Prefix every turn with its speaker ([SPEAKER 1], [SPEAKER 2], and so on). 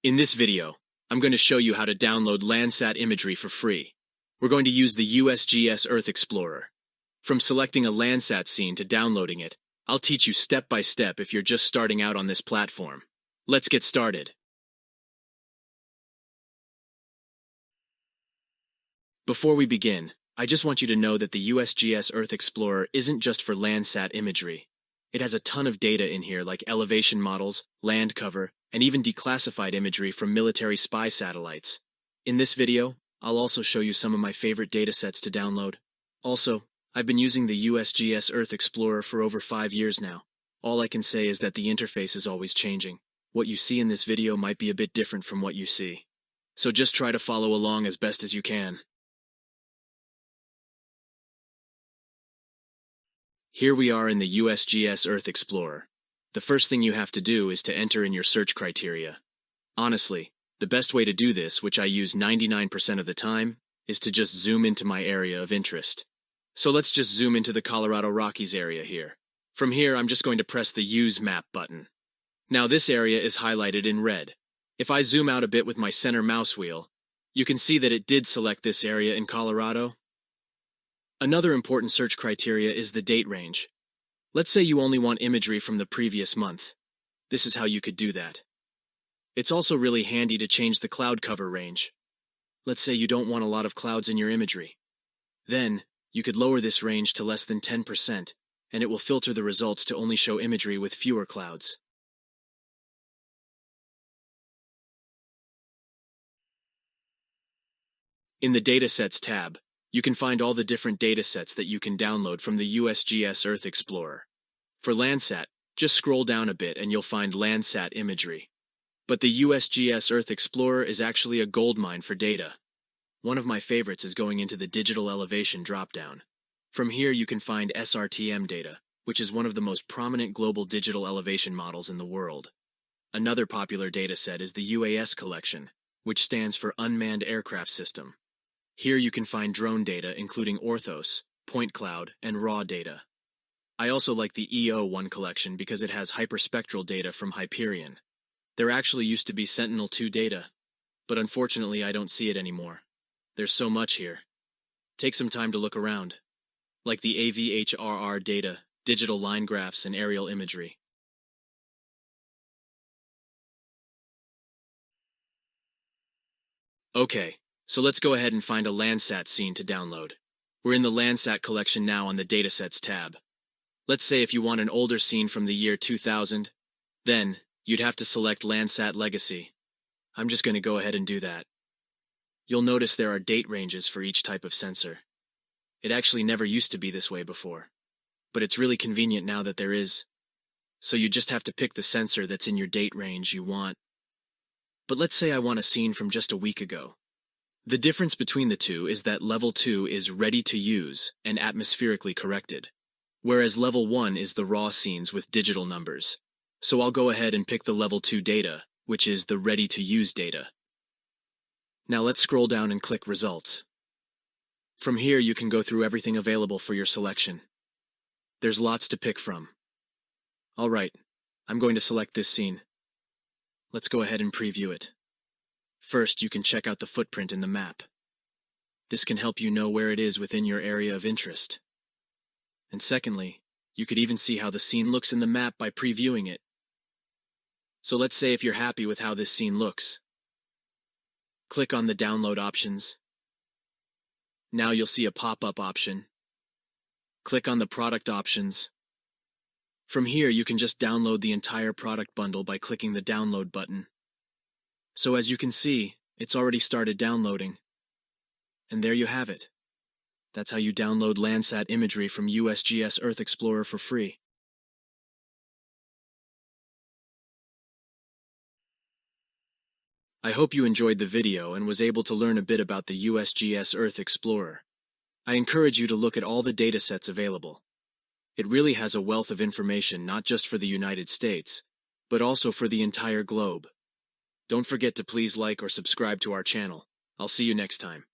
[SPEAKER 1] In this video, I'm going to show you how to download Landsat imagery for free. We're going to use the USGS Earth Explorer. From selecting a Landsat scene to downloading it, I'll teach you step by step if you're just starting out on this platform. Let's get started. Before we begin, I just want you to know that the USGS Earth Explorer isn't just for Landsat imagery. It has a ton of data in here like elevation models, land cover, and even declassified imagery from military spy satellites. In this video, I'll also show you some of my favorite datasets to download. Also, I've been using the USGS Earth Explorer for over 5 years now. All I can say is that the interface is always changing. What you see in this video might be a bit different from what you see. So just try to follow along as best as you can. Here we are in the USGS Earth Explorer. The first thing you have to do is to enter in your search criteria. Honestly, the best way to do this, which I use 99% of the time, is to just zoom into my area of interest. So let's just zoom into the Colorado Rockies area here. From here, I'm just going to press the Use Map button. Now this area is highlighted in red. If I zoom out a bit with my center mouse wheel, you can see that it did select this area in Colorado. Another important search criteria is the date range. Let's say you only want imagery from the previous month. This is how you could do that. It's also really handy to change the cloud cover range. Let's say you don't want a lot of clouds in your imagery. Then, you could lower this range to less than 10%, and it will filter the results to only show imagery with fewer clouds. In the Datasets tab, you can find all the different datasets that you can download from the USGS Earth Explorer. For Landsat, just scroll down a bit and you'll find Landsat imagery. But the USGS Earth Explorer is actually a goldmine for data. One of my favorites is going into the digital elevation dropdown. From here you can find SRTM data, which is one of the most prominent global digital elevation models in the world. Another popular dataset is the Landsat Collection, which stands for Unmanned Aircraft System. Here you can find drone data including orthos, point cloud, and raw data. I also like the EO1 collection because it has hyperspectral data from Hyperion. There actually used to be Sentinel-2 data, but unfortunately I don't see it anymore. There's so much here. Take some time to look around, like the AVHRR data, digital line graphs, and aerial imagery. Okay, so let's go ahead and find a Landsat scene to download. We're in the Landsat Collection now on the Datasets tab. Let's say if you want an older scene from the year 2000, then you'd have to select Landsat Legacy. I'm just going to go ahead and do that. You'll notice there are date ranges for each type of sensor. It actually never used to be this way before, but it's really convenient now that there is. So you just have to pick the sensor that's in your date range you want. But let's say I want a scene from just a week ago. The difference between the two is that Level 2 is ready to use and atmospherically corrected, whereas Level 1 is the raw scenes with digital numbers. So I'll go ahead and pick the Level 2 data, which is the ready to use data. Now let's scroll down and click Results. From here you can go through everything available for your selection. There's lots to pick from. Alright, I'm going to select this scene. Let's go ahead and preview it. First, you can check out the footprint in the map. This can help you know where it is within your area of interest. And secondly, you could even see how the scene looks in the map by previewing it. So let's say if you're happy with how this scene looks. Click on the download options. Now you'll see a pop-up option. Click on the product options. From here you can just download the entire product bundle by clicking the download button. So as you can see, it's already started downloading. And there you have it. That's how you download Landsat imagery from USGS Earth Explorer for free. I hope you enjoyed the video and was able to learn a bit about the USGS Earth Explorer. I encourage you to look at all the datasets available. It really has a wealth of information not just for the United States, but also for the entire globe. Don't forget to please like or subscribe to our channel. I'll see you next time.